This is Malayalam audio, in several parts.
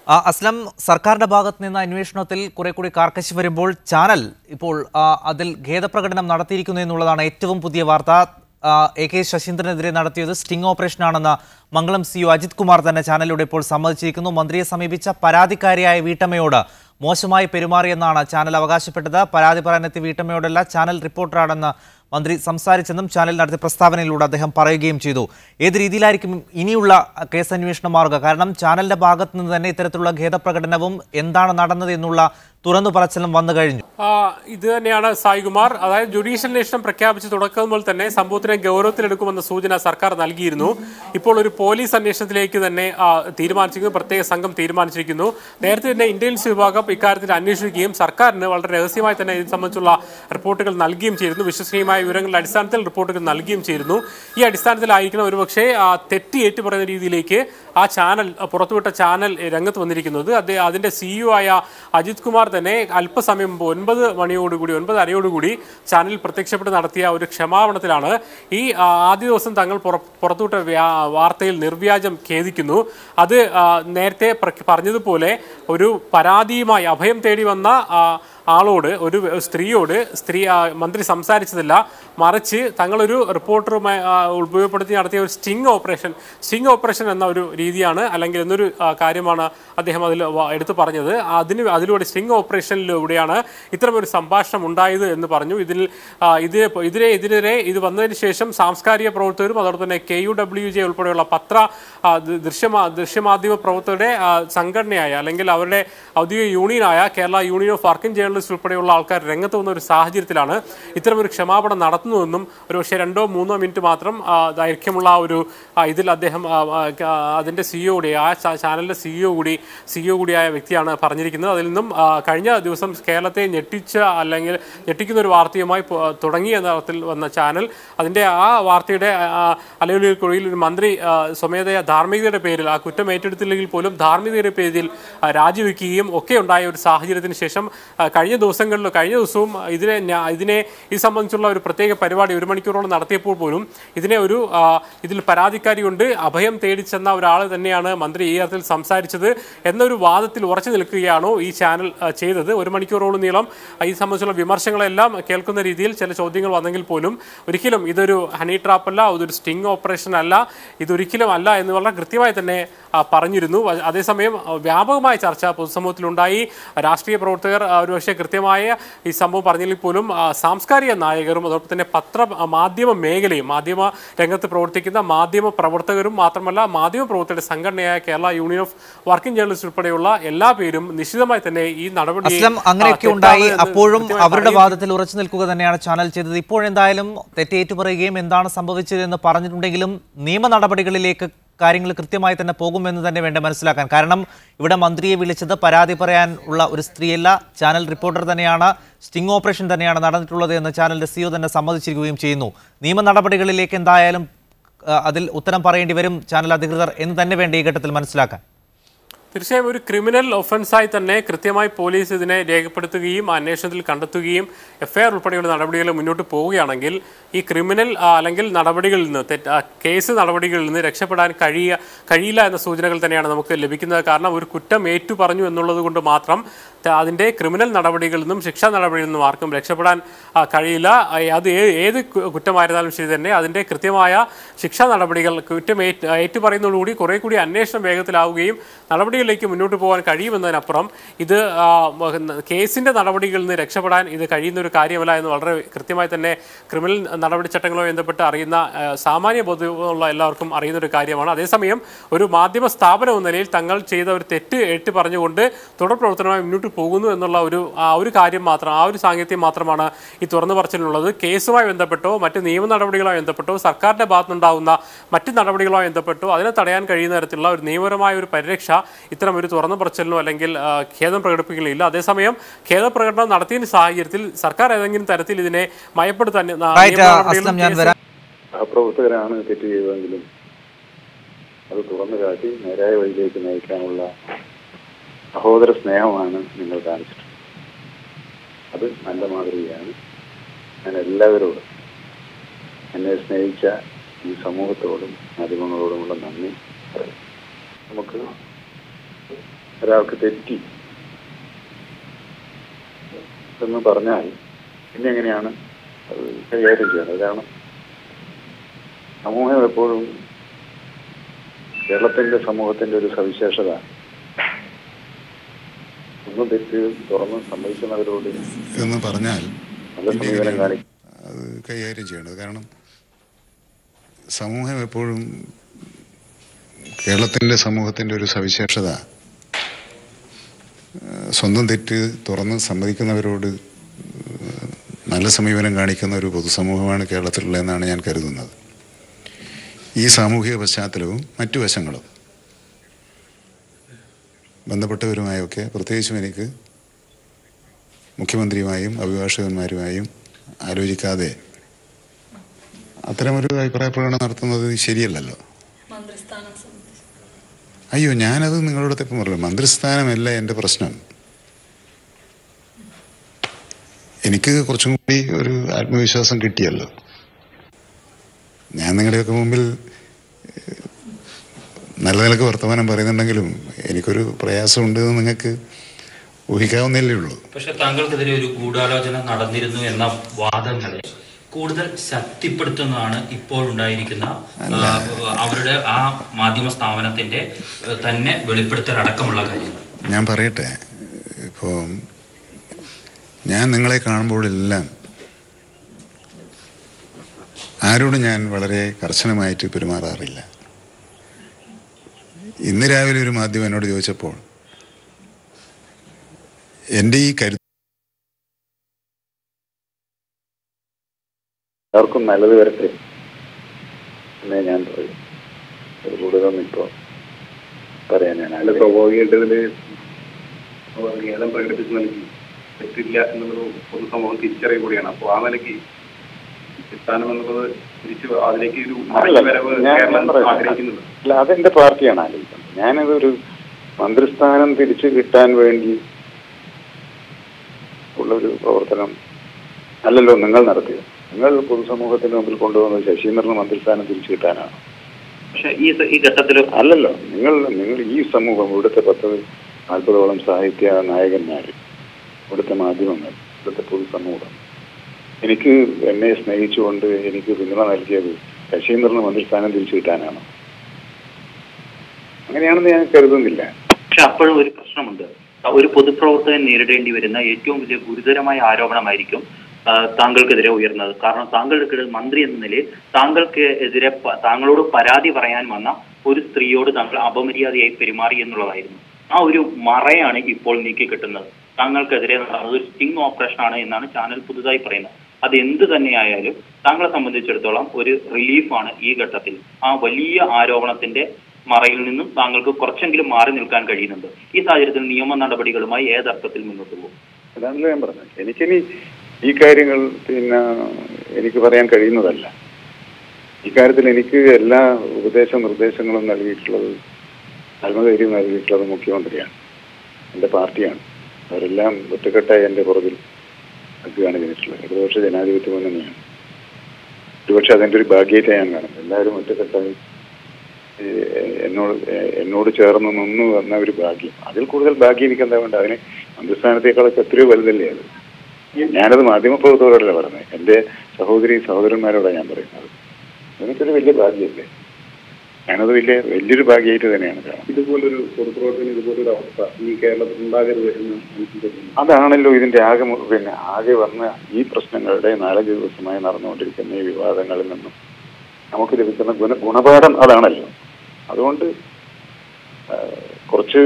അസ്ലം സർക്കാരിന്റെ ഭാഗത്ത് നിന്ന് അന്വേഷണത്തിൽ കുറെ കൂടി കാർക്കശി വരുമ്പോൾ ചാനൽ ഇപ്പോൾ അതിൽ ഖേദപ്രകടനം നടത്തിയിരിക്കുന്നു എന്നുള്ളതാണ് ഏറ്റവും പുതിയ വാർത്ത. AK ശശീന്ദ്രനെതിരെ നടത്തിയത് സ്റ്റിംഗ് ഓപ്പറേഷനാണെന്ന് മംഗളം CEO അജിത് കുമാർ തന്നെ ചാനലിലൂടെ ഇപ്പോൾ സമ്മതിച്ചിരിക്കുന്നു. മന്ത്രിയെ സമീപിച്ച പരാതിക്കാരിയായ വീട്ടമ്മയോട് മോശമായി പെരുമാറിയെന്നാണ് ചാനൽ അവകാശപ്പെട്ടത്. പരാതി പറയാനെത്തിയ വീട്ടമ്മയോടല്ല, ചാനൽ റിപ്പോർട്ടറാണെന്ന് മന്ത്രി സംസാരിച്ചെന്നും ചാനൽ നടത്തിയ പ്രസ്താവനയിലൂടെ അദ്ദേഹം പറയുകയും ചെയ്തു. ഏത് രീതിയിലായിരിക്കും ഇനിയുള്ള കേസ് അന്വേഷണം മാറുക? കാരണം ചാനലിന്റെ ഭാഗത്ത് നിന്ന് തന്നെ ഇത്തരത്തിലുള്ള ഖേദപ്രകടനവും എന്താണ് നടന്നത് എന്നുള്ള തുറന്നു പറച്ചിലും വന്നു കഴിഞ്ഞു. ഇത് തന്നെയാണ് സായികുമാർ. അതായത് ജുഡീഷ്യൽ അന്വേഷണം പ്രഖ്യാപിച്ച് തുടക്കം മുതൽ തന്നെ സംഭവത്തിനെ ഗൗരവത്തിലെടുക്കുമെന്ന സൂചന സർക്കാർ നൽകിയിരുന്നു. ഇപ്പോൾ ഒരു പോലീസ് അന്വേഷണത്തിലേക്ക് തന്നെ തീരുമാനിച്ചിരിക്കുന്നു, പ്രത്യേക സംഘം തീരുമാനിച്ചിരിക്കുന്നു. നേരത്തെ തന്നെ ഇന്റലിജൻസ് വിഭാഗം ഇക്കാര്യത്തിൽ അന്വേഷിക്കുകയും സർക്കാരിന് വളരെ രഹസ്യമായി തന്നെ ഇത് സംബന്ധിച്ചുള്ള റിപ്പോർട്ടുകൾ നൽകുകയും ചെയ്തിരുന്നു. വിശ്വസനീയമായ വിവരങ്ങളുടെ അടിസ്ഥാനത്തിൽ റിപ്പോർട്ടുകൾ നൽകുകയും ചെയ്തിരുന്നു. ഈ അടിസ്ഥാനത്തിലായിരിക്കണം ഒരുപക്ഷെ തെറ്റി ഏറ്റുപറയുന്ന രീതിയിലേക്ക് ആ ചാനൽ, പുറത്തുവിട്ട ചാനൽ രംഗത്ത് വന്നിരിക്കുന്നത്. അതിന്റെ CEO ആയ അജിത് കുമാർ തന്നെ അല്പസമയം മുമ്പ് 9:30 ചാനലിൽ പ്രത്യക്ഷപ്പെട്ട് നടത്തിയ ഒരു ക്ഷമാപണത്തിലാണ് ഈ ആദ്യ ദിവസം തങ്ങൾ പുറത്തുവിട്ട വാർത്തയിൽ നിർവ്യാജം ഖേദിക്കുന്നു. അത് നേരത്തെ പറഞ്ഞതുപോലെ ഒരു പരാതിയുമായി അഭയം തേടി വന്ന ആളോട്, ഒരു സ്ത്രീ മന്ത്രി സംസാരിച്ചതില്ല, മറിച്ച് തങ്ങളൊരു റിപ്പോർട്ടറുമായി ഉപയോഗപ്പെടുത്തി നടത്തിയ ഒരു സ്റ്റിംഗ് ഓപ്പറേഷൻ എന്ന ഒരു രീതിയാണ്, അല്ലെങ്കിൽ എന്നൊരു കാര്യമാണ് അദ്ദേഹം അതിൽ എടുത്തു പറഞ്ഞത്. അതിലൂടെ സ്റ്റിംഗ് ഓപ്പറേഷനിലൂടെയാണ് ഇത്തരമൊരു സംഭാഷണം ഉണ്ടായത് എന്ന് പറഞ്ഞു. ഇതിനെതിരെ ഇത് വന്നതിന് ശേഷം സാംസ്കാരിക പ്രവർത്തകരും അതോടൊപ്പം തന്നെ KUWJ ഉൾപ്പെടെയുള്ള ദൃശ്യമാധ്യമ പ്രവർത്തകരുടെ സംഘടനയായ, അല്ലെങ്കിൽ അവരുടെ ഔദ്യോഗിക യൂണിയനായ Kerala union of working journalist ഉൾപ്പെടെയുള്ള ആൾക്കാർ രംഗത്ത് വന്ന ഒരു സാഹചര്യത്തിലാണ് ഇത്തരമൊരു ക്ഷമാപണം നടത്തുന്നതെന്നും ഒരു പക്ഷേ 2-3 മിനിറ്റ് മാത്രം ദൈർഘ്യമുള്ള ഇതിൽ അദ്ദേഹം അതിന്റെ ചാനലിന്റെ CEO കൂടിയായ വ്യക്തിയാണ് പറഞ്ഞിരിക്കുന്നത്. അതിൽ നിന്നും കഴിഞ്ഞ ദിവസം കേരളത്തെ ഞെട്ടിക്കുന്ന ഒരു വാർത്തയുമായി തുടങ്ങി എന്ന തരത്തിൽ വന്ന ചാനൽ അതിന്റെ ആ വാർത്തയുടെ അലയൊലിയിൽ ഒരു മന്ത്രി സ്വമേധയാ ധാർമ്മികതയുടെ പേരിൽ, ആ കുറ്റം ഏറ്റെടുത്തില്ലെങ്കിൽ പോലും ധാർമ്മികതയുടെ പേരിൽ രാജിവെക്കുകയും ഒക്കെ ഉണ്ടായ ഒരു സാഹചര്യത്തിന് ശേഷം കഴിഞ്ഞ ദിവസവും ഇതിനെ ഇത് സംബന്ധിച്ചുള്ള ഒരു പ്രത്യേക പരിപാടി 1 മണിക്കൂറോളം നടത്തിയപ്പോൾ പോലും ഇതിൽ പരാതിക്കാരി കൊണ്ട് അഭയം തേടിച്ചെന്ന ഒരാൾ തന്നെയാണ് മന്ത്രി ഈ തരത്തിൽ സംസാരിച്ചത് എന്നൊരു വാദത്തിൽ ഉറച്ചു നിൽക്കുകയാണോ ഈ ചാനൽ ചെയ്തത്. 1 മണിക്കൂറോളം നീളം ഈ സംബന്ധിച്ചുള്ള വിമർശനങ്ങളെല്ലാം കേൾക്കുന്ന രീതിയിൽ ചില ചോദ്യങ്ങൾ വന്നെങ്കിൽ പോലും ഒരിക്കലും ഇതൊരു ഹണി ട്രാപ്പ് അല്ല, ഇതൊരു സ്റ്റിംഗ് ഓപ്പറേഷൻ അല്ല, ഇതൊരിക്കലും അല്ല എന്ന് വളരെ കൃത്യമായി തന്നെ പറഞ്ഞിരുന്നു. അതേസമയം വ്യാപകമായ ചർച്ച പൊതുസമൂഹത്തിലുണ്ടായി. രാഷ്ട്രീയ പ്രവർത്തകർ ഒരുപക്ഷെ കൃത്യമായ ഈ സംഭവം പറഞ്ഞെങ്കിൽ പോലും സാംസ്കാരിക നായകരും അതോടൊപ്പം തന്നെ മാധ്യമ മേഖലയും, മാധ്യമ രംഗത്ത് പ്രവർത്തിക്കുന്ന മാധ്യമ പ്രവർത്തകരും മാത്രമല്ല മാധ്യമ പ്രവർത്തകരുടെ സംഘടനയായ Kerala union of working journalist ഉൾപ്പെടെയുള്ള എല്ലാ പേരും നിശ്ചിതമായി തന്നെ ഈ നടപടി അങ്ങനെയൊക്കെ ഉണ്ടായി. അപ്പോഴും അവരുടെ വാദത്തിൽ ഉറച്ചു നിൽക്കുക തന്നെയാണ് ചാനൽ ചെയ്തത്. ഇപ്പോഴെന്തായാലും തെറ്റേറ്റു പറയുകയും എന്താണ് സംഭവിച്ചതെന്ന് പറഞ്ഞിട്ടുണ്ടെങ്കിലും നിയമ നടപടികളിലേക്ക് കാര്യങ്ങൾ കൃത്യമായി തന്നെ പോകുമെന്ന് തന്നെ വേണ്ട മനസ്സിലാക്കാൻ. കാരണം ഇവിടെ മന്ത്രിയെ വിളിച്ചത് പരാതി പറയാൻ ഉള്ള ഒരു സ്ത്രീയല്ല, ചാനൽ റിപ്പോർട്ടർ തന്നെയാണ്, സ്റ്റിംഗ് ഓപ്പറേഷൻ തന്നെയാണ് നടന്നിട്ടുള്ളത് എന്ന് ചാനലിന്റെ CEO തന്നെ സമ്മതിച്ചിരിക്കുകയും ചെയ്യുന്നു. നിയമ നടപടികളിലേക്ക് എന്തായാലും അതിൽ ഉത്തരം പറയേണ്ടി വരും ചാനൽ അധികൃതർ എന്ന് തന്നെ വേണ്ട ഈ ഘട്ടത്തിൽ മനസ്സിലാക്കാൻ. തീർച്ചയായും ഒരു ക്രിമിനൽ ഒഫൻസായി തന്നെ കൃത്യമായി പോലീസ് ഇതിനെ രേഖപ്പെടുത്തുകയും അന്വേഷണത്തിൽ കണ്ടെത്തുകയും FIR ഉൾപ്പെടെയുള്ള നടപടികൾ മുന്നോട്ട് പോവുകയാണെങ്കിൽ ഈ ക്രിമിനൽ അല്ലെങ്കിൽ നടപടികളിൽ നിന്ന്, കേസ് നടപടികളിൽ നിന്ന് രക്ഷപ്പെടാൻ കഴിയില്ല എന്ന സൂചനകൾ തന്നെയാണ് നമുക്ക് ലഭിക്കുന്നത്. കാരണം ഒരു കുറ്റം ഏറ്റു പറഞ്ഞു എന്നുള്ളത് കൊണ്ട് മാത്രം അതിൻ്റെ ക്രിമിനൽ നടപടികളിൽ നിന്നും ശിക്ഷാ നടപടികളിൽ നിന്നും ആർക്കും രക്ഷപ്പെടാൻ കഴിയില്ല. അത് ഏത് കുറ്റമായിരുന്നാലും ശരി തന്നെ അതിൻ്റെ കൃത്യമായ ശിക്ഷാ നടപടികൾ, കുറ്റം ഏറ്റുപറയുന്നതോടുകൂടി കുറെ കൂടി അന്വേഷണം വേഗത്തിലാവുകയും നടപടികളിലേക്ക് മുന്നോട്ട് പോകാൻ കഴിയുമെന്നതിനപ്പുറം ഇത് കേസിൻ്റെ നടപടികളിൽ നിന്ന് രക്ഷപ്പെടാൻ ഇത് കഴിയുന്ന ഒരു കാര്യമല്ല എന്ന് വളരെ കൃത്യമായി തന്നെ ക്രിമിനൽ നടപടി ചട്ടങ്ങളുമായി ബന്ധപ്പെട്ട് അറിയുന്ന സാമാന്യ ബോധമുള്ള എല്ലാവർക്കും അറിയുന്നൊരു കാര്യമാണ്. അതേസമയം ഒരു മാധ്യമ സ്ഥാപനം എന്ന നിലയിൽ തങ്ങൾ ചെയ്ത ഒരു തെറ്റ് ഏറ്റു പറഞ്ഞുകൊണ്ട് തുടർ പ്രവർത്തനമായി മുന്നോട്ട് പോകുന്നു എന്നുള്ള ഒരു കാര്യം മാത്രം, ആ ഒരു സാങ്കേതികം മാത്രമാണ് ഈ തുറന്നു പറച്ചിലുള്ളത്. കേസുമായി ബന്ധപ്പെട്ടോ മറ്റ് നിയമ നടപടികളുമായി ബന്ധപ്പെട്ടോ സർക്കാരിന്റെ ഭാഗത്തുനിന്നുണ്ടാകുന്ന മറ്റ് നടപടികളുമായി ബന്ധപ്പെട്ടോ അതിനെ തടയാൻ കഴിയുന്ന തരത്തിലുള്ള ഒരു നിയമപരമായ ഒരു പരിരക്ഷ ഇത്തരം ഒരു തുറന്നു പറച്ചിലിനോ അല്ലെങ്കിൽ ഖേദം പ്രകടിപ്പിക്കലില്ല. അതേസമയം ഖേദപ്രകടനം നടത്തിയ സാഹചര്യത്തിൽ സർക്കാർ ഏതെങ്കിലും തരത്തിൽ ഇതിനെ മയപ്പെടുത്താൻ പ്രവർത്തകരാണ് തെറ്റ് ചെയ്തതെങ്കിലും അത് തുറന്നു കാട്ടി നേരായ വഴിയിലേക്ക് നയിക്കാനുള്ള സഹോദര സ്നേഹമാണ് നിങ്ങൾ കാണിച്ചിട്ടുള്ളത്. അത് നല്ല മാതൃകയാണ്. ഞാൻ എല്ലാവരോടും, എന്നെ സ്നേഹിച്ച ഈ സമൂഹത്തോടും മാധ്യമങ്ങളോടുമുള്ള നന്ദി പറയും. നമുക്ക് ഒരാൾക്ക് തെറ്റി എന്ന് പറഞ്ഞാൽ പിന്നെ എങ്ങനെയാണ് അത് കൈകാര്യം ചെയ്യുന്നത്? കാരണം സമൂഹം എപ്പോഴും കേരളത്തിന്റെ സമൂഹത്തിന്റെ ഒരു സവിശേഷത ഒന്നും തെറ്റ് തുറന്ന് സമ്മതിക്കുന്നവരോട് എന്ന് പറഞ്ഞാൽ നല്ല സമീപനം കാണിക്കും അത് കൈകാര്യം ചെയ്യേണ്ടത്. കാരണം സമൂഹം എപ്പോഴും കേരളത്തിൻ്റെ സമൂഹത്തിൻ്റെ ഒരു സവിശേഷത സ്വന്തം തെറ്റ് തുറന്ന് സമ്മതിക്കുന്നവരോട് നല്ല സമീപനം കാണിക്കുന്ന ഒരു പൊതുസമൂഹമാണ് കേരളത്തിലുള്ളതെന്നാണ് ഞാൻ കരുതുന്നത്. ഈ സാമൂഹിക പശ്ചാത്തലവും മറ്റു വശങ്ങളും ബന്ധപ്പെട്ടവരുമായൊക്കെ പ്രത്യേകിച്ചും എനിക്ക് മുഖ്യമന്ത്രിയുമായും അഭിഭാഷകന്മാരുമായും ആലോചിക്കാതെ അത്തരമൊരു അഭിപ്രായ പ്രകടനം നടത്തുന്നത് ശരിയല്ലല്ലോ. അയ്യോ, ഞാനത് നിങ്ങളോട് തെപ്പം പറഞ്ഞു. മന്ത്രിസ്ഥാനമല്ല എൻ്റെ പ്രശ്നം. എനിക്ക് കുറച്ചും കൂടി ഒരു ആത്മവിശ്വാസം കിട്ടിയല്ലോ. ഞാൻ നിങ്ങളുടെയൊക്കെ മുമ്പിൽ നല്ല നിലക്ക് വർത്തമാനം പറയുന്നുണ്ടെങ്കിലും എനിക്കൊരു പ്രയാസമുണ്ട് എന്ന് നിങ്ങൾക്ക് ഊഹിക്കാവുന്നല്ലേ ഉള്ളൂ. പക്ഷെ താങ്കൾക്കെതിരെ ഒരു ഗൂഢാലോചന നടന്നിരുന്നു എന്ന വാദങ്ങളെ കൂടുതൽ ശക്തിപ്പെടുത്തുന്നതാണ് ഇപ്പോൾ ഉണ്ടായിരിക്കുന്ന അവരുടെ ആ മാധ്യമ സ്ഥാപനത്തിന്റെ തന്നെ വെളിപ്പെടുത്തൽ അടക്കമുള്ള കാര്യങ്ങൾ. ഞാൻ പറയട്ടെ, ഇപ്പോൾ ഞാൻ നിങ്ങളെ കാണുമ്പോഴെല്ലാം ആരോടും ഞാൻ വളരെ കർശനമായിട്ട് പെരുമാറാറില്ല. ഇന്ന് രാവിലെ ഒരു മാധ്യമം എന്നോട് ചോദിച്ചപ്പോൾ എൻ്റെ ഈ എല്ലാവർക്കും നല്ലത് വരട്ടെ എന്നേ ഞാൻ പറയും. കൂടുതലൊന്നും ഇപ്പോൾ പറയാൻ ഞാൻ സ്വാഭാവികമായിട്ട് ഖേദം പ്രകടിപ്പിച്ച് നൽകി തെറ്റില്ല എന്നുള്ളത് പൊതുസമൂഹം തിരിച്ചറിയ കൂടിയാണ്. അപ്പോൾ ആ നിലയ്ക്ക് സ്ഥാനം എന്നുള്ളത് തിരിച്ച് അതിലേക്ക് ഒരു ആഗ്രഹിക്കുന്നുണ്ട്. അല്ല, അതെന്റെ പാർട്ടിയാണ് ആലോചിക്കുന്നത്. ഞാനതൊരു മന്ത്രിസ്ഥാനം തിരിച്ചു കിട്ടാൻ വേണ്ടി ഉള്ളൊരു പ്രവർത്തനം അല്ലല്ലോ നിങ്ങൾ നടത്തിയത്. നിങ്ങൾ പൊതുസമൂഹത്തിന് മുമ്പിൽ കൊണ്ടുവന്നത് ശശീന്ദ്രന് മന്ത്രിസ്ഥാനം തിരിച്ചു കിട്ടാനാണ്. പക്ഷെ ഈ ഘട്ടത്തിൽ അല്ലല്ലോ. നിങ്ങൾ ഈ സമൂഹം, ഇവിടുത്തെ 40-40ഓളം സാഹിത്യ നായകന്മാർ, ഇവിടുത്തെ മാധ്യമങ്ങൾ, ഇവിടുത്തെ പൊതുസമൂഹം എനിക്ക് എന്നെ സ്നേഹിച്ചുകൊണ്ട് എനിക്ക് പിന്തുണ നൽകിയത് ശശീന്ദ്രന് മന്ത്രിസ്ഥാനം തിരിച്ചു കിട്ടാനാണ്. അങ്ങനെയാണെന്ന് ഞാൻ കരുതുന്നില്ല. പക്ഷെ അപ്പോഴും ഒരു പ്രശ്നമുണ്ട്. ഒരു പൊതുപ്രവർത്തകൻ നേരിടേണ്ടി വരുന്ന ഏറ്റവും വലിയ ഗുരുതരമായ ആരോപണമായിരിക്കും താങ്കൾക്കെതിരെ ഉയർന്നത്. കാരണം താങ്കൾക്ക് മന്ത്രി എന്ന നിലയിൽ താങ്കളോട് പരാതി പറയാൻ വന്ന ഒരു സ്ത്രീയോട് താങ്കൾ അപമര്യാദയായി പെരുമാറി എന്നുള്ളതായിരുന്നു. ആ ഒരു മറയാണ് ഇപ്പോൾ നീക്കി കിട്ടുന്നത്. താങ്കൾക്കെതിരെ ഒരു സ്റ്റിംഗ് ഓപ്പറേഷൻ ആണ് എന്നാണ് ചാനൽ പുതുതായി പറയുന്നത്. അത് എന്ത് തന്നെയായാലും താങ്കളെ സംബന്ധിച്ചിടത്തോളം ഒരു റിലീഫാണ് ഈ ഘട്ടത്തിൽ. ആ വലിയ ആരോപണത്തിന്റെ മറയിൽ നിന്നും താങ്കൾക്ക് കുറച്ചെങ്കിലും മാറി നിൽക്കാൻ കഴിയുന്നുണ്ട്. ഈ സാഹചര്യത്തിൽ നിയമ നടപടികളുമായി ഏതർത്ഥത്തിൽ മുന്നോട്ട് പോകും? അതാണല്ലോ ഞാൻ പറഞ്ഞത്. എനിക്കിനി ഈ കാര്യങ്ങൾ എനിക്ക് പറയാൻ കഴിയുന്നതല്ല. ഇക്കാര്യത്തിൽ എനിക്ക് എല്ലാ നിർദ്ദേശങ്ങളും നൽകിയിട്ടുള്ളത്, ആത്മധൈര്യം നൽകിയിട്ടുള്ളത് മുഖ്യമന്ത്രിയാണ്, എൻ്റെ പാർട്ടിയാണ്. അവരെല്ലാം ഒറ്റക്കെട്ടായി എൻ്റെ പുറകിൽ നിൽക്കുകയാണ് ചെയ്തിട്ടുള്ളത്. ഇടതുപക്ഷ ജനാധിപത്യ മുന്നണിയാണ്. ഒരുപക്ഷെ അതിൻ്റെ ഒരു ഭാഗ്യമായിട്ടാണ് ഞാൻ കാണുന്നത്. എല്ലാവരും ഒറ്റക്കെട്ടായി എന്നോട് ചേർന്ന് നിന്ന് വന്ന ഒരു ഭാഗ്യം. അതിൽ കൂടുതൽ ഭാഗ്യം എനിക്ക് എന്താ വേണ്ട? അതിന് മന്ത്രിസ്ഥാനത്തേക്കാളൊക്കെ എത്രയോ വലുതല്ലേ അത്. ഞാനത് മാധ്യമപ്രവർത്തകരോടല്ല പറഞ്ഞത്, എൻ്റെ സഹോദരന്മാരോടാണ് ഞാൻ പറയുന്നത്. അതിനൊരു വലിയ ഭാഗ്യമല്ലേ? ഞാനത് വലിയൊരു ഭാഗ്യമായിട്ട് തന്നെയാണ് കാണുന്നത്. ഇതുപോലൊരു പൊതുപ്രവർത്തനം, ഇതുപോലൊരു അവസ്ഥ ഈ കേരളത്തിൽ ഉണ്ടാകരുത് എന്ന് അതാണല്ലോ ഇതിന്റെ ആകെ വന്ന ഈ പ്രശ്നങ്ങളുടെ 4-5 ദിവസമായി നടന്നുകൊണ്ടിരിക്കുന്ന ഈ വിവാദങ്ങളിൽ നിന്നും നമുക്ക് ലഭിക്കുന്ന ഗുണപാഠം അതാണല്ലോ. അതുകൊണ്ട് കുറച്ച്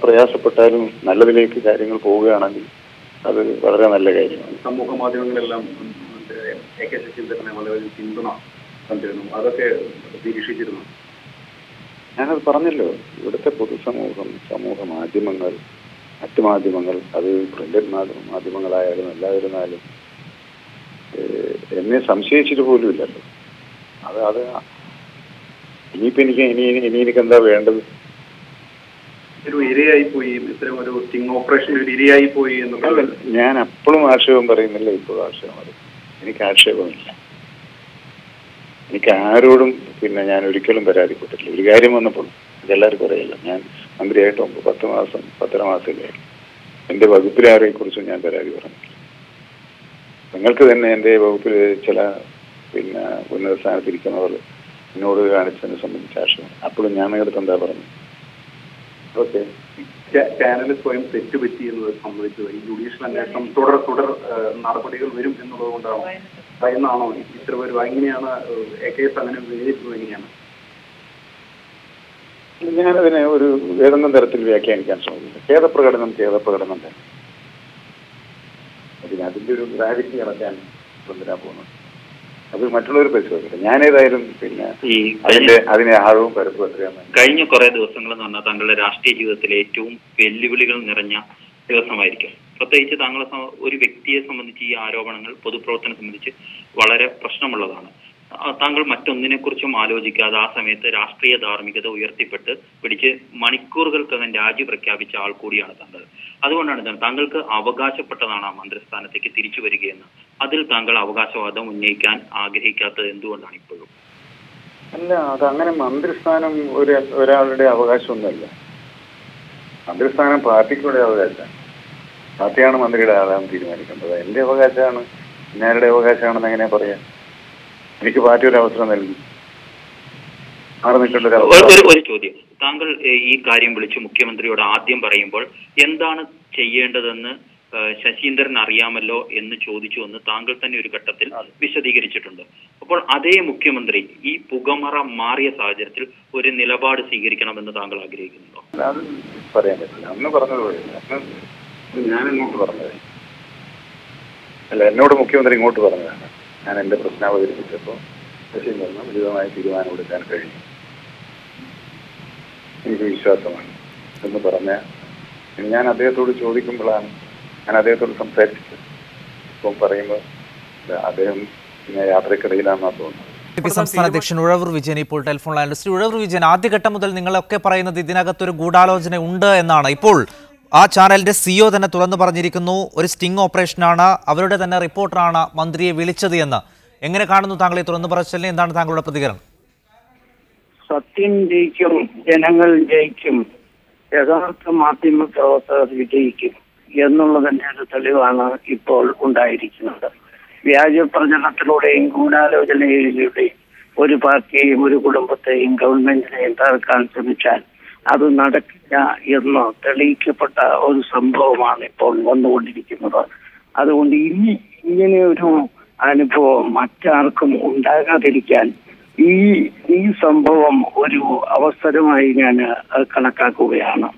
പ്രയാസപ്പെട്ടാലും നല്ലതിലേക്ക് കാര്യങ്ങൾ പോവുകയാണെങ്കിൽ അത് വളരെ നല്ല കാര്യമാണ്. സമൂഹ മാധ്യമങ്ങളെല്ലാം AK ശശീന്ദ്രനെ വളരെ പിന്തുണ കണ്ടിരുന്നു. അതൊക്കെ നിരീക്ഷിച്ചിരുന്നു. ഞാനത് പറഞ്ഞല്ലോ. ഇവിടുത്തെ പൊതുസമൂഹം, സമൂഹ മാധ്യമങ്ങൾ, മറ്റു മാധ്യമങ്ങൾ, അത് പ്രിന്റഡ് മാധ്യമങ്ങളായാലും എല്ലാവരുന്നാലും എന്നെ സംശയിച്ചിട്ട് പോലും ഇല്ലല്ലോ. അത് ഇനിയിപ്പോ എനിക്ക് എന്താ വേണ്ടത്? ഒരു ഇരയായി പോയി, ഇത്തരം ഒരു സ്റ്റിംഗ് ഓപ്പറേഷൻ ഒരു ഇരയായി പോയി എന്നുള്ളത് ഞാൻ അപ്പോഴും ആക്ഷേപം പറയുന്നില്ല, ഇപ്പോഴും ആക്ഷേപം പറയും. എനിക്ക് ആക്ഷേപമില്ല. എനിക്ക് ആരോടും ഞാൻ ഒരിക്കലും പരാതിപ്പെട്ടിട്ടില്ല. ഒരു കാര്യം വന്നപ്പോൾ ഇതെല്ലാവർക്കും അറിയില്ല. ഞാൻ മന്ത്രിയായിട്ട് 10 മാസത്തിലായി. എൻ്റെ വകുപ്പിലാരെ കുറിച്ചും ഞാൻ പരാതി പറഞ്ഞില്ല. നിങ്ങൾക്ക് തന്നെ എൻ്റെ വകുപ്പിൽ ചില ഉന്നത സ്ഥാനത്തിരിക്കുന്നവർ എന്നോട് കാണിച്ചതിനെ സംബന്ധിച്ച ആശയം. അപ്പോഴും ഞാൻ നിങ്ങളുടെ എന്താ പറഞ്ഞു? ഓക്കെ, ചാനൽ സ്വയം തെറ്റുപറ്റി എന്നത് സംബന്ധിച്ചത് ഈ ജുഡീഷ്യൽ അന്വേഷണം തുടർ നടപടികൾ വരും എന്നുള്ളത് കൊണ്ടാണോ ഭയന്നാണോ ഇത്ര പേര് എങ്ങനെയാണ് കേസ് അങ്ങനെ വിലയിരുത്തുന്നത്? എങ്ങനെയാണ് ഞാനതിനെ ഒരു ഏതെങ്കിലും തരത്തിൽ വ്യാഖ്യാനിക്കാൻ ശ്രമിക്കുന്നത്? ഖേദപ്രകടനം തന്നെ. അതിന്റെ ഒരു ഗ്രാവിറ്റി അടക്കാൻ കൊണ്ടുവരാൻ പോകുന്നത് അത് മറ്റുള്ളവർ പരിശോധിക്കട്ടെ. ഞാനേതായാലും അതിനെ ആഴവും പരപ്പും എത്രയാണ്. കഴിഞ്ഞ കുറെ ദിവസങ്ങൾ എന്ന് പറഞ്ഞാൽ താങ്കളുടെ രാഷ്ട്രീയ ജീവിതത്തിലെ ഏറ്റവും വെല്ലുവിളികൾ നിറഞ്ഞ ദിവസമായിരിക്കും. പ്രത്യേകിച്ച് താങ്കളെ ഒരു വ്യക്തിയെ സംബന്ധിച്ച് ഈ ആരോപണങ്ങൾ പൊതുപ്രവർത്തനം സംബന്ധിച്ച് വളരെ പ്രശ്നമുള്ളതാണ്. താങ്കൾ മറ്റൊന്നിനെ കുറിച്ചും ആലോചിക്കാതെ ആ സമയത്ത് രാഷ്ട്രീയ ധാർമ്മികത ഉയർത്തിപ്പെട്ട് പിടിച്ച് മണിക്കൂറുകൾക്കകം രാജി പ്രഖ്യാപിച്ച ആൾ കൂടിയാണ് താങ്കൾ. അതുകൊണ്ടാണ് താങ്കൾക്ക് അവകാശപ്പെട്ടതാണ് ആ മന്ത്രിസ്ഥാനത്തേക്ക് തിരിച്ചു വരികയെന്ന്. അതിൽ താങ്കൾ അവകാശവാദം ഉന്നയിക്കാൻ ആഗ്രഹിക്കാത്തത് എന്തുകൊണ്ടാണ് ഇപ്പോഴും? അല്ല, അതങ്ങനെ മന്ത്രിസ്ഥാനം ഒരാളുടെ അവകാശമൊന്നുമല്ല. മന്ത്രിസ്ഥാനം പാർട്ടിക്കുടെ അവകാശമാണ്. പാർട്ടിയാണ് മന്ത്രിയുടെ ആളാണ് തീരുമാനിക്കേണ്ടത്. എൻ്റെ അവകാശമാണ്. ഞാനുടെ അവകാശമാണെന്ന് എങ്ങനെ പറയാം? എനിക്ക് പാർട്ടി ഒരു അവസരം നൽകി മാറി നിൽക്കേണ്ട ഒരു ചോദ്യം. താങ്കൾ ഈ കാര്യം വിളിച്ച് മുഖ്യമന്ത്രിയോട് ആദ്യം പറയുമ്പോൾ എന്താണ് ചെയ്യേണ്ടതെന്ന് ശശീന്ദ്രൻ അറിയാമല്ലോ എന്ന് ചോദിച്ചു എന്ന് താങ്കൾ തന്നെ ഒരു ഘട്ടത്തിൽ വിശദീകരിച്ചിട്ടുണ്ട്. അപ്പോൾ അതേ മുഖ്യമന്ത്രി ഈ പുകമറ മാറിയ സാഹചര്യത്തിൽ ഒരു നിലപാട് സ്വീകരിക്കണമെന്ന് താങ്കൾ ആഗ്രഹിക്കുന്നുണ്ടോ? അത് പറയാൻ പറ്റില്ല. അന്ന് പറഞ്ഞതുപോലെ ഞാൻ ഇങ്ങോട്ട് പറഞ്ഞത് അല്ല, എന്നോട് മുഖ്യമന്ത്രി ഇങ്ങോട്ട് പറഞ്ഞതാണ്. ഞാൻ എൻ്റെ പ്രശ്നം അവതരിപ്പിച്ചപ്പോൾ ശശീന്ദ്രന് ഉചിതമായ തീരുമാനമെടുക്കാൻ കഴിയും, എനിക്ക് വിശ്വാസമാണ് എന്ന് പറഞ്ഞ ഞാൻ അദ്ദേഹത്തോട് ചോദിക്കുമ്പോഴാണ് ഞാൻ അദ്ദേഹത്തോട് സംസാരിച്ചത്. ഇപ്പം പറയുമ്പോൾ അദ്ദേഹം പിന്നെ യാത്രക്കിടയിലാണെന്നാണ് തോന്നുന്നത്. സംസ്ഥാന അധ്യക്ഷൻ ഉഴവൂർ വിജയൻ ഇപ്പോൾ ടെലിഫോൺ ലൈനിൽ. ശ്രീ ഉഴവൂർ വിജയൻ, ആദ്യഘട്ടം മുതൽ നിങ്ങളൊക്കെ പറയുന്നത് ഇതിനകത്തൊരു ഗൂഢാലോചന ഉണ്ട് എന്നാണ്. ഇപ്പോൾ ആ ചാനലിന്റെ സിഇഒ തന്നെ തുറന്നു പറഞ്ഞിരിക്കുന്നു, ഒരു സ്റ്റിംഗ് ഓപ്പറേഷനാണ്, അവരുടെ തന്നെ റിപ്പോർട്ടറാണ് മന്ത്രിയെ വിളിച്ചത് എന്ന്. എങ്ങനെ കാണുന്നു താങ്കൾ ഈ തുറന്നു പറച്ചിലിനെ? എന്താണ് താങ്കളുടെ പ്രതികരണം? സത്യം ജയിക്കും, ജനങ്ങൾ ജയിക്കും, യഥാർത്ഥ മാധ്യമ പ്രവർത്തകർ വിജയിക്കും എന്നുള്ളതിന്റെ ഒരു തെളിവാണ് ഇപ്പോൾ ഉണ്ടായിരിക്കുന്നത്. വ്യാജ പ്രചരണത്തിലൂടെയും ഗൂഢാലോചനയിലൂടെയും ഒരു പാർട്ടിയെയും ഒരു കുടുംബത്തെയും ഗവൺമെന്റിനെയും തകർക്കാൻ ശ്രമിച്ചാൽ അത് നടക്കില്ല എന്ന് തെളിയിക്കപ്പെട്ട ഒരു സംഭവമാണ് ഇപ്പോൾ വന്നുകൊണ്ടിരിക്കുന്നത്. അതുകൊണ്ട് ഇനി ഇങ്ങനെ ഒരു അനുഭവം മറ്റാർക്കും ഉണ്ടാകാതിരിക്കാൻ ഈ സംഭവം ഒരു അവസരമായി ഞാൻ കണക്കാക്കുകയാണ്.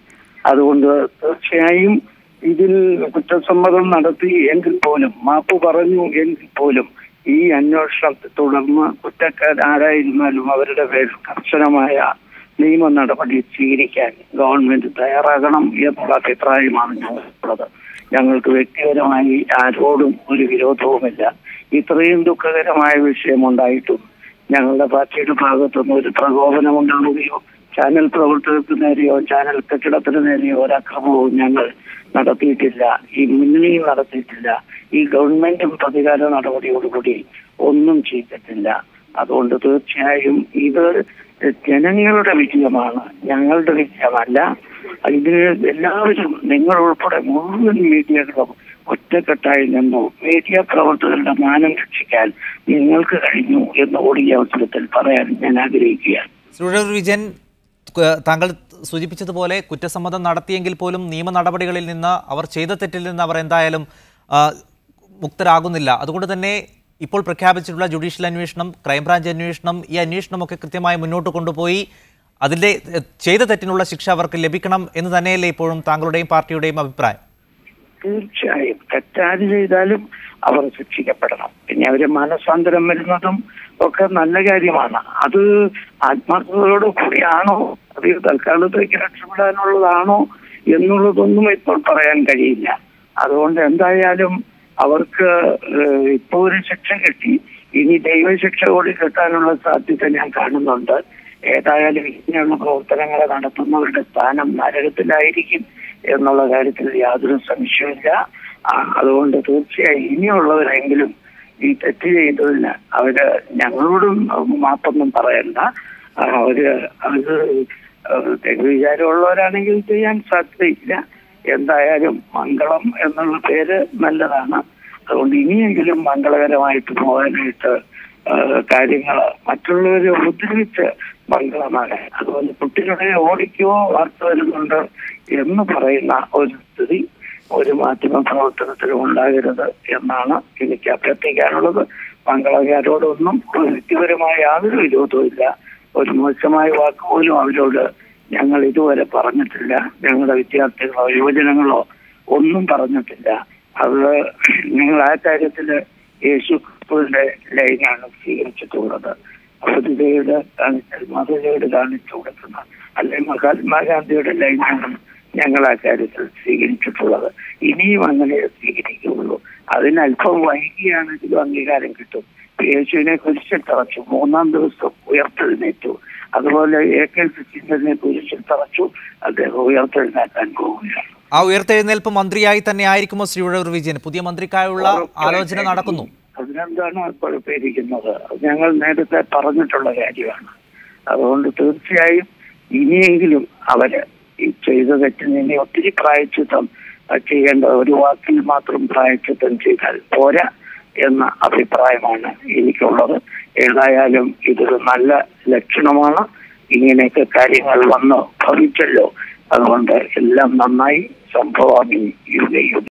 അതുകൊണ്ട് തീർച്ചയായും ഇതിൽ കുറ്റസമ്മതം നടത്തി എങ്കിൽ പോലും, മാപ്പ് പറഞ്ഞു എങ്കിൽ പോലും, ഈ അന്വേഷണത്തെ തുടർന്ന് കുറ്റക്കാരാരായിരുന്നാലും അവരുടെ പേരിൽ കർശനമായ നിയമ നടപടി സ്വീകരിക്കാൻ ഗവൺമെന്റ് തയ്യാറാകണം എന്നുള്ള അഭിപ്രായമാണ് ഞങ്ങൾക്കുള്ളത്. ഞങ്ങൾക്ക് വ്യക്തിപരമായി ആരോടും ഒരു വിരോധവുമില്ല. ഇത്രയും ദുഃഖകരമായ വിഷയമുണ്ടായിട്ടും ഞങ്ങളുടെ പാർട്ടിയുടെ ഭാഗത്തുനിന്ന് ഒരു പ്രകോപനം ഉണ്ടാവുകയോ ചാനൽ പ്രവർത്തകർക്ക് നേരെയോ ചാനൽ കെട്ടിടത്തിന് നേരെയോ ഒരു അക്രമവും ഞങ്ങൾ നടത്തിയിട്ടില്ല, ഈ മുന്നണിയും നടത്തിയിട്ടില്ല, ഈ ഗവൺമെന്റും പ്രതികാര നടപടിയോടുകൂടി ഒന്നും ചെയ്തിട്ടില്ല. അതുകൊണ്ട് തീർച്ചയായും ഇത് ജനങ്ങളുടെ വിജയമാണ്, ഞങ്ങളുടെ വിജയമല്ല. ഇതിന് എല്ലാവരും, നിങ്ങൾ ഉൾപ്പെടെ മുഴുവൻ മീഡിയകളും ഒറ്റക്കെട്ടായി നിന്നു മീഡിയ പ്രവർത്തകരുടെ മാനം രക്ഷിക്കാൻ നിങ്ങൾക്ക് കഴിഞ്ഞു എന്ന് കൂടി ഈ അവസരത്തിൽ പറയാൻ ഞാൻ ആഗ്രഹിക്കുകയാണ്. വിജയൻ, താങ്കൾ സൂചിപ്പിച്ചതുപോലെ കുറ്റസമ്മതം നടത്തിയെങ്കിൽ പോലും നിയമ നടപടികളിൽ നിന്ന്, അവർ ചെയ്ത തെറ്റിൽ നിന്ന് അവർ എന്തായാലും മുക്തരാകുന്നില്ല. അതുകൊണ്ട് തന്നെ ഇപ്പോൾ പ്രഖ്യാപിച്ചിട്ടുള്ള ജുഡീഷ്യൽ അന്വേഷണം, ക്രൈംബ്രാഞ്ച് അന്വേഷണം, ഈ അന്വേഷണമൊക്കെ കൃത്യമായി മുന്നോട്ട് കൊണ്ടുപോയി അതിൻ്റെ ചെയ്ത തെറ്റിനുള്ള ശിക്ഷ അവർക്ക് ലഭിക്കണം എന്ന് തന്നെയല്ലേ ഇപ്പോഴും താങ്കളുടെയും പാർട്ടിയുടെയും അഭിപ്രായം? തീർച്ചയായും തെറ്റാര് ചെയ്താലും അവർ ശിക്ഷിക്കപ്പെടണം. പിന്നെ അവര് മനസ്സാന്തരം വരുന്നതും ഒക്കെ നല്ല കാര്യമാണ്. അത് ആത്മാർത്ഥതയോട് കൂടിയാണോ, അത് തൽക്കാലത്തേക്ക് രക്ഷപ്പെടാനുള്ളതാണോ എന്നുള്ളതൊന്നും ഇപ്പോൾ പറയാൻ കഴിയില്ല. അതുകൊണ്ട് എന്തായാലും അവർക്ക് ഇപ്പൊ ഒരു ശിക്ഷ കിട്ടി, ഇനി ദൈവശിക്ഷ കൂടി കിട്ടാനുള്ള സാധ്യത ഞാൻ കാണുന്നുണ്ട്. ഏതായാലും ഇങ്ങനെയുള്ള പ്രവർത്തനങ്ങളെ നടത്തുന്നവരുടെ സ്ഥാനം നരകത്തിലായിരിക്കും എന്നുള്ള കാര്യത്തിൽ യാതൊരു സംശയമില്ല. അതുകൊണ്ട് തീർച്ചയായും ഇനിയുള്ളവരെങ്കിലും ഈ തെറ്റ് ചെയ്തതിന് അവര് ഞങ്ങളോടും മാപ്പൊന്നും പറയണ്ട. അത് വിചാരമുള്ളവരാണെങ്കിൽ ചെയ്യാൻ സാധ്യതയില്ല. എന്തായാലും മംഗളം എന്നുള്ള പേര് നല്ലതാണ്. അതുകൊണ്ട് ഇനിയെങ്കിലും മംഗളകരമായിട്ട് പോകാനായിട്ട് കാര്യങ്ങൾ മറ്റുള്ളവരെ ഉപദ്രവിച്ച് മംഗളമാണ്. അതുപോലെ കുട്ടികളെ ഓടിക്കുകയോ വാർത്ത വരുന്നുണ്ട് എന്ന് പറയുന്ന ഒരു സ്ഥിതി ഒരു മാധ്യമ പ്രവർത്തനത്തിലും ഉണ്ടാകരുത് എന്നാണ് എനിക്ക് അഭ്യർത്ഥിക്കാനുള്ളത്. മംഗളകാരോടൊന്നും വ്യക്തിപരമായ യാതൊരു വിരോധവും ഇല്ല. ഒരു മോശമായ വാക്ക് പോലും അവരോട് ഞങ്ങൾ ഇതുവരെ പറഞ്ഞിട്ടില്ല. ഞങ്ങളുടെ വിദ്യാർത്ഥികളോ യുവജനങ്ങളോ ഒന്നും പറഞ്ഞിട്ടില്ല. അത് ഞങ്ങൾ ആ കാര്യത്തിൽ യേശു ക്രിസ്തുവിന്റെ ലൈനാണ് സ്വീകരിച്ചിട്ടുള്ളത്. അബുദയുടെ മധുരയുടെ കാണിച്ചു കൊടുക്കുന്ന അല്ലെങ്കിൽ മഹാത്മാഗാന്ധിയുടെ ലൈനാണ് ഞങ്ങൾ ആ കാര്യത്തിൽ സ്വീകരിച്ചിട്ടുള്ളത്. ഇനിയും അങ്ങനെ സ്വീകരിക്കുകയുള്ളൂ. അതിനല്പം വൈകിയാണെങ്കിലും അംഗീകാരം കിട്ടും. യേശുവിനെ കുരിശിൽ തറച്ചു, 3-ാം ദിവസം ഉയർത്തെഴുന്നേറ്റു. അതുപോലെ AK ശശീന്ദ്രനെ കുരിശിൽ തറച്ചു, അദ്ദേഹം ഉയർത്തെഴുന്നേക്കാൻ പോവുകയാണ്. ആ ഉയർത്തെഴുന്നേൽപ്പ് മന്ത്രിയായി തന്നെ ആയിരിക്കുമോ ശ്രീ ഉഴവൂർ വിജയൻ? പുതിയ മന്ത്രിക്കായുള്ള ആലോചന നടക്കുന്നു. അതിനെന്താണ് കുഴപ്പമിരിക്കുന്നത്? ഞങ്ങൾ നേരത്തെ പറഞ്ഞിട്ടുള്ള കാര്യമാണ്. അതുകൊണ്ട് തീർച്ചയായും ഇനിയെങ്കിലും അവര് ഈ ചെയ്ത തെറ്റിന് ഇനി ഒത്തിരി പ്രായശ്ചിത്തം ചെയ്യേണ്ട, ഒരു വാക്കിൽ മാത്രം പ്രായശ്ചിത്തം ചെയ്താൽ പോരാ എന്ന അഭിപ്രായമാണ് എനിക്കുള്ളത്. ഏതായാലും ഇതൊരു നല്ല ലക്ഷണമാണ്. ഇങ്ങനെയൊക്കെ കാര്യങ്ങൾ വന്ന് ഭവിച്ചല്ലോ. അതുകൊണ്ട് എല്ലാം നന്നായി സംഭവാമി യുഗ